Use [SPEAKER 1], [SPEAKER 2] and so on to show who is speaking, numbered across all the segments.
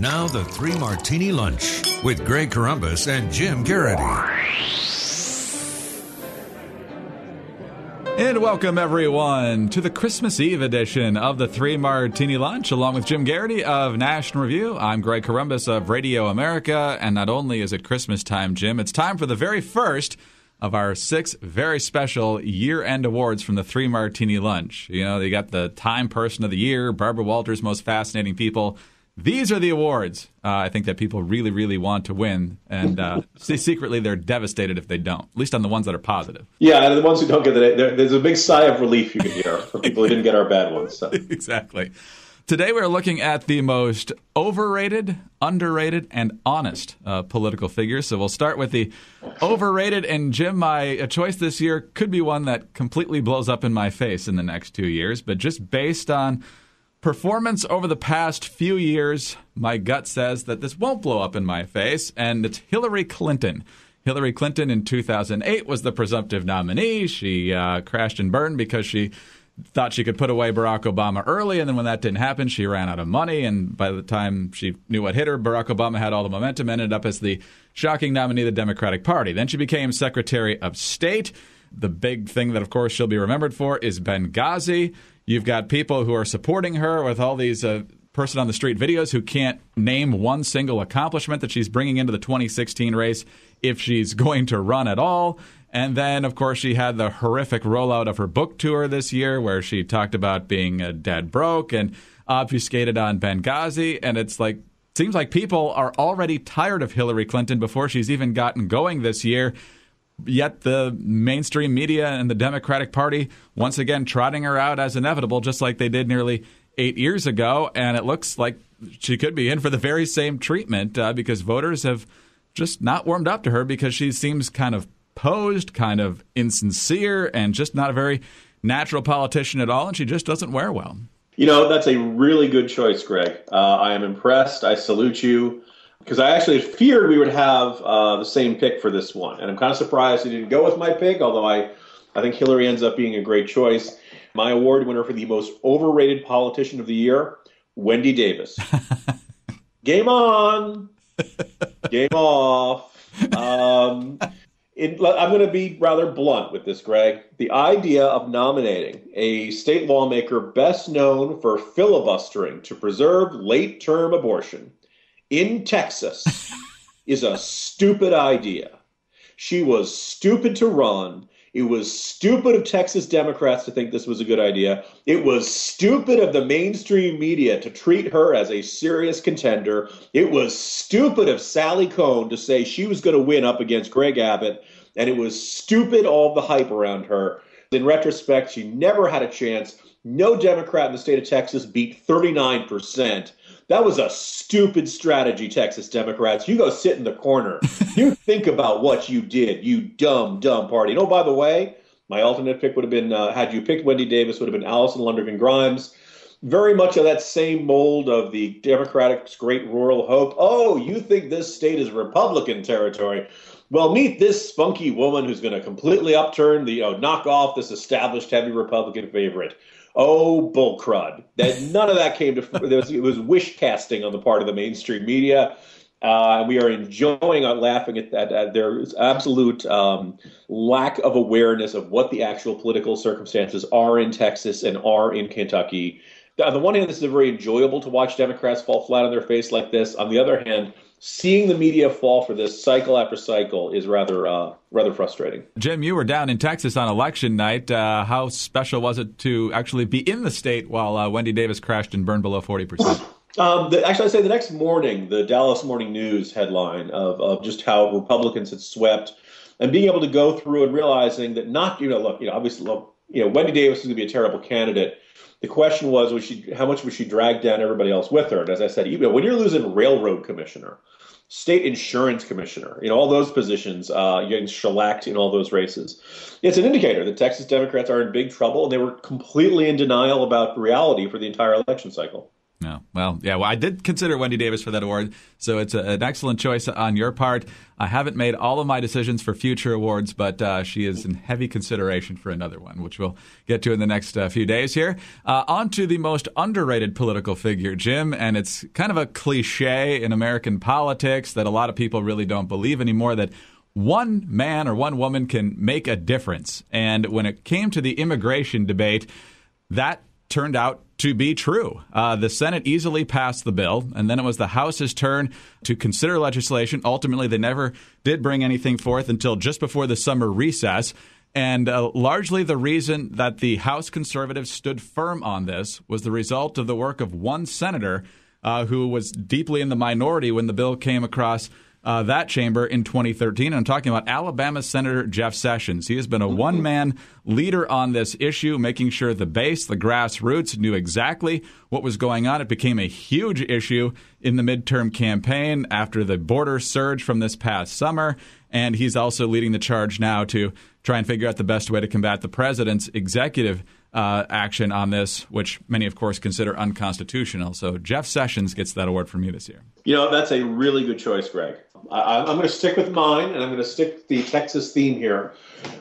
[SPEAKER 1] Now the Three Martini Lunch with Greg Corombos and Jim Geraghty.
[SPEAKER 2] And welcome, everyone, to the Christmas Eve edition of the Three Martini Lunch, along with Jim Geraghty of National Review. I'm Greg Corombos of Radio America, and not only is it Christmas time, Jim, it's time for the very first of our 6 very special year-end awards from the Three Martini Lunch. You know, they got the Time Person of the Year, Barbara Walters' Most Fascinating People. These are the awards I think that people really, really want to win, and secretly they're devastated if they don't, at least on the ones that are positive.
[SPEAKER 3] Yeah, and the ones who don't get it, there's a big sigh of relief you can hear for people who didn't get our bad ones. So.
[SPEAKER 2] Exactly. Today we're looking at the most overrated, underrated, and honest political figures. So we'll start with the overrated, and Jim, my choice this year could be one that completely blows up in my face in the next 2 years, but just based on performance over the past few years, my gut says that this won't blow up in my face, and it's Hillary Clinton. Hillary Clinton in 2008 was the presumptive nominee. She crashed and burned because she thought she could put away Barack Obama early, and then when that didn't happen, she ran out of money, and by the time she knew what hit her, Barack Obama had all the momentum, ended up as the shocking nominee of the Democratic Party. Then she became Secretary of State. The big thing that, of course, she'll be remembered for is Benghazi. You've got people who are supporting her with all these person-on-the-street videos who can't name one single accomplishment that she's bringing into the 2016 race if she's going to run at all. And then, of course, she had the horrific rollout of her book tour this year where she talked about being dead broke and obfuscated on Benghazi. And it's like, seems like people are already tired of Hillary Clinton before she's even gotten going this year. Yet the mainstream media and the Democratic Party once again trotting her out as inevitable, just like they did nearly 8 years ago. And it looks like she could be in for the very same treatment because voters have just not warmed up to her because she seems kind of posed, kind of insincere, and just not a very natural politician at all. And she just doesn't wear well.
[SPEAKER 3] You know, that's a really good choice, Greg. I am impressed. I salute you. Because I actually feared we would have the same pick for this one. And I'm kind of surprised you didn't go with my pick, although I think Hillary ends up being a great choice. My award winner for the most overrated politician of the year, Wendy Davis. Game on. Game off. I'm going to be rather blunt with this, Greg. The idea of nominating a state lawmaker best known for filibustering to preserve late-term abortion in Texas is a stupid idea. She was stupid to run. It was stupid of Texas Democrats to think this was a good idea. It was stupid of the mainstream media to treat her as a serious contender. It was stupid of Sally Cohn to say she was going to win up against Greg Abbott. And it was stupid, all the hype around her. In retrospect, she never had a chance. No Democrat in the state of Texas beat 39%. That was a stupid strategy, Texas Democrats. You go sit in the corner. You think about what you did, you dumb party. And oh, by the way, my alternate pick would have been, had you picked Wendy Davis, would have been Allison Lundergan Grimes. Very much of that same mold of the Democratic's great rural hope. Oh, you think this state is Republican territory? Well, meet this spunky woman who's going to completely upturn knock off this established heavy Republican favorite. Oh, bull crud. None of that came to it was wish casting on the part of the mainstream media. We are enjoying laughing at that. There's absolute lack of awareness of what the actual political circumstances are in Texas and are in Kentucky. On the one hand, this is very enjoyable to watch Democrats fall flat on their face like this. On the other hand, seeing the media fall for this cycle after cycle is rather frustrating.
[SPEAKER 2] Jim, you were down in Texas on election night. How special was it to actually be in the state while Wendy Davis crashed and burned below 40%?
[SPEAKER 3] Actually, I'd say the next morning, the Dallas Morning News headline of just how Republicans had swept and being able to go through and realizing that obviously, Wendy Davis is going to be a terrible candidate. The question was how much would she drag down everybody else with her? And as I said, when you're losing railroad commissioner, state insurance commissioner, all those positions, you're getting shellacked in all those races. It's an indicator that Texas Democrats are in big trouble, and they were completely in denial about reality for the entire election cycle.
[SPEAKER 2] No. Well, I did consider Wendy Davis for that award, so it's an excellent choice on your part. I haven't made all of my decisions for future awards, but she is in heavy consideration for another one, which we'll get to in the next few days here. On to the most underrated political figure, Jim, and it's kind of a cliche in American politics that a lot of people really don't believe anymore, that one man or one woman can make a difference. And when it came to the immigration debate, that turned out to be true. The Senate easily passed the bill, and then it was the House's turn to consider legislation. Ultimately, they never did bring anything forth until just before the summer recess. And largely the reason that the House conservatives stood firm on this was the result of the work of one senator who was deeply in the minority when the bill came across that chamber in 2013. I'm talking about Alabama Senator Jeff Sessions. He has been a one-man leader on this issue, making sure the base, the grassroots, knew exactly what was going on. It became a huge issue in the midterm campaign after the border surge from this past summer. And he's also leading the charge now to try and figure out the best way to combat the president's executive action on this, which many, of course, consider unconstitutional. So Jeff Sessions gets that award from you this year.
[SPEAKER 3] That's a really good choice, Greg. I'm going to stick with mine, and I'm going to stick the Texas theme here.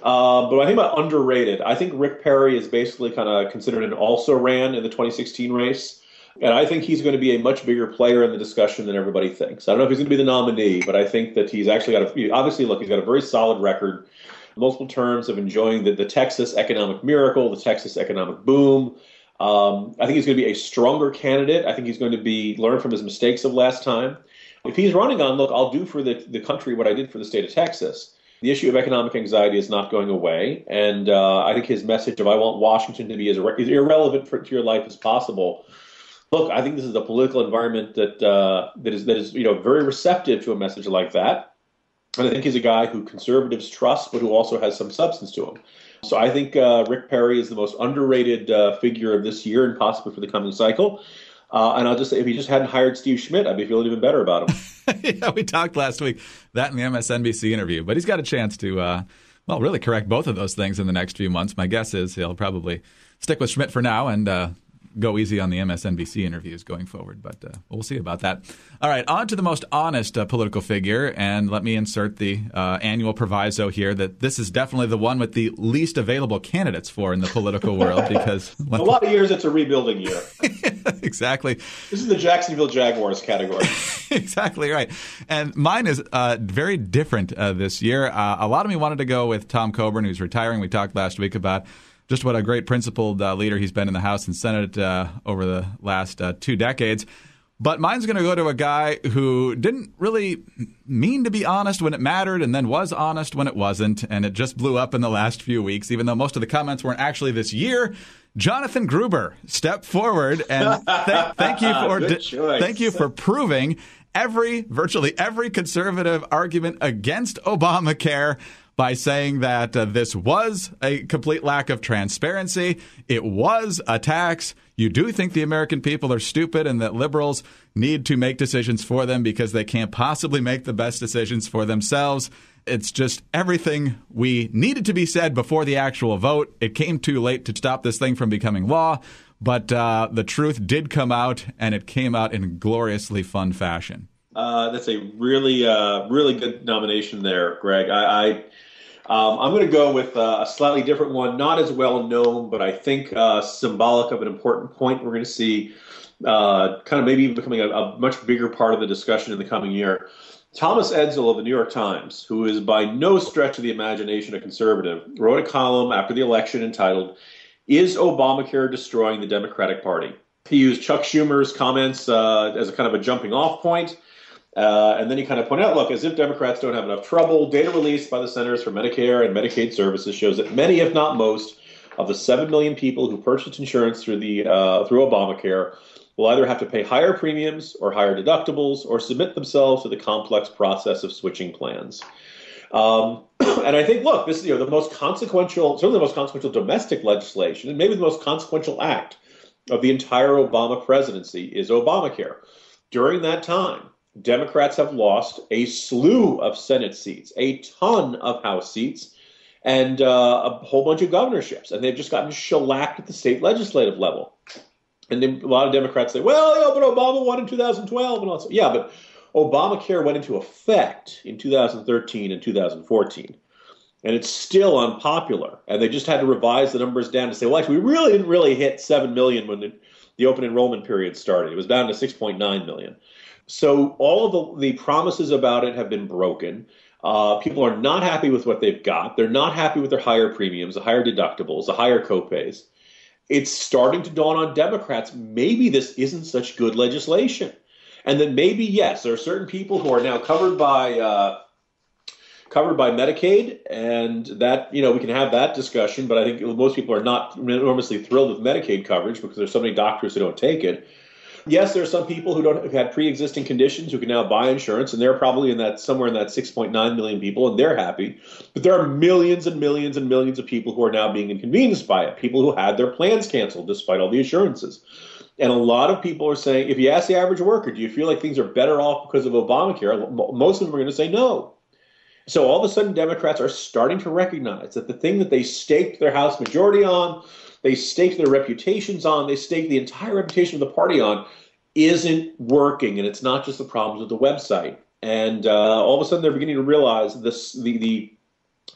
[SPEAKER 3] But when I think about underrated, I think Rick Perry is basically kind of considered an also-ran in the 2016 race. And I think he's going to be a much bigger player in the discussion than everybody thinks. I don't know if he's going to be the nominee, but I think that he's actually he's got a very solid record, multiple terms of enjoying the Texas economic miracle, the Texas economic boom. I think he's going to be a stronger candidate. I think he's going to learn from his mistakes of last time. If he's running on, I'll do for the country what I did for the state of Texas, the issue of economic anxiety is not going away. And I think his message of I want Washington to be as irrelevant to your life as possible. Look, I think this is a political environment that is very receptive to a message like that. And I think he's a guy who conservatives trust, but who also has some substance to him. So I think Rick Perry is the most underrated figure of this year and possibly for the coming cycle. And I'll just say, if he just hadn't hired Steve Schmidt, I'd be feeling even better about him.
[SPEAKER 2] Yeah, we talked last week, that in the MSNBC interview. But he's got a chance to, really correct both of those things in the next few months. My guess is he'll probably stick with Schmidt for now and go easy on the MSNBC interviews going forward, but we'll see about that. All right, on to the most honest political figure, and let me insert the annual proviso here that this is definitely the one with the least available candidates for in the political world, because
[SPEAKER 3] a lot of years it's a rebuilding year.
[SPEAKER 2] Exactly.
[SPEAKER 3] This is the Jacksonville Jaguars category.
[SPEAKER 2] Exactly right. And mine is very different this year. A lot of me wanted to go with Tom Coburn, who's retiring. We talked last week about just what a great principled leader he's been in the House and Senate over the last 2 decades. But mine's going to go to a guy who didn't really mean to be honest when it mattered and then was honest when it wasn't. And it just blew up in the last few weeks, even though most of the comments weren't actually this year. Jonathan Gruber stepped forward and thank you for proving virtually every conservative argument against Obamacare by saying that this was a complete lack of transparency. It was a tax. You do think the American people are stupid and that liberals need to make decisions for them because they can't possibly make the best decisions for themselves. It's just everything we needed to be said before the actual vote. It came too late to stop this thing from becoming law, but the truth did come out, and it came out in gloriously fun fashion.
[SPEAKER 3] That's a really good nomination there, Greg. I'm going to go with a slightly different one, not as well known, but I think symbolic of an important point we're going to see kind of maybe becoming a much bigger part of the discussion in the coming year. Thomas Edsall of the New York Times, who is by no stretch of the imagination a conservative, wrote a column after the election entitled, "Is Obamacare Destroying the Democratic Party?" He used Chuck Schumer's comments as a kind of a jumping off point. And then he kind of pointed out, look, as if Democrats don't have enough trouble, data released by the Centers for Medicare and Medicaid Services shows that many, if not most, of the 7 million people who purchased insurance through Obamacare will either have to pay higher premiums or higher deductibles or submit themselves to the complex process of switching plans. And I think, look, this is the most consequential, certainly the most consequential domestic legislation, and maybe the most consequential act of the entire Obama presidency is Obamacare. During that time, Democrats have lost a slew of Senate seats, a ton of House seats, and a whole bunch of governorships. And they've just gotten shellacked at the state legislative level. And then a lot of Democrats say, well, but Obama won in 2012 and all that. Yeah, but Obamacare went into effect in 2013 and 2014. And it's still unpopular. And they just had to revise the numbers down to say, well, actually, we really didn't hit 7 million when the open enrollment period started. It was down to 6.9 million. So all of the promises about it have been broken. People are not happy with what they've got. They're not happy with their higher premiums, the higher deductibles, the higher copays. It's starting to dawn on Democrats, maybe this isn't such good legislation. And that maybe, yes, there are certain people who are now covered by Medicaid, and that, we can have that discussion, but I think most people are not enormously thrilled with Medicaid coverage because there's so many doctors who don't take it. Yes, there are some people who've had pre-existing conditions who can now buy insurance, and they're probably somewhere in that 6.9 million people, and they're happy. But there are millions and millions and millions of people who are now being inconvenienced by it, people who had their plans canceled despite all the assurances. And a lot of people are saying, if you ask the average worker, do you feel like things are better off because of Obamacare? Most of them are going to say no. So all of a sudden, Democrats are starting to recognize that the thing that they staked their House majority on, they staked their reputations on, they staked the entire reputation of the party on, isn't working. And it's not just the problems with the website. And all of a sudden, they're beginning to realize the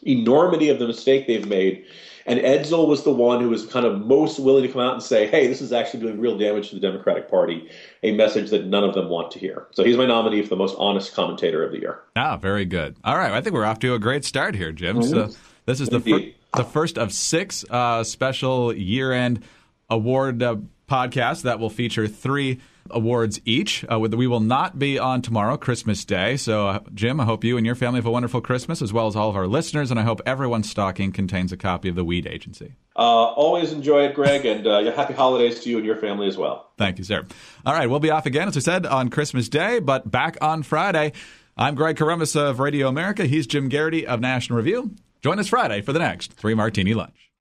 [SPEAKER 3] enormity of the mistake they've made. And Edsel was the one who was kind of most willing to come out and say, hey, this is actually doing real damage to the Democratic Party, a message that none of them want to hear. So he's my nominee for the most honest commentator of the year.
[SPEAKER 2] Ah, very good. All right. I think we're off to a great start here, Jim. Mm-hmm. So this is the first of 6 special year-end award podcasts that will feature 3 awards each. We will not be on tomorrow, Christmas Day. So, Jim, I hope you and your family have a wonderful Christmas, as well as all of our listeners, and I hope everyone's stocking contains a copy of The Weed Agency.
[SPEAKER 3] Always enjoy it, Greg, and happy holidays to you and your family as well.
[SPEAKER 2] Thank you, sir. All right, we'll be off again, as I said, on Christmas Day, but back on Friday. I'm Greg Corombos of Radio America. He's Jim Geraghty of National Review. Join us Friday for the next 3 Martini Lunch.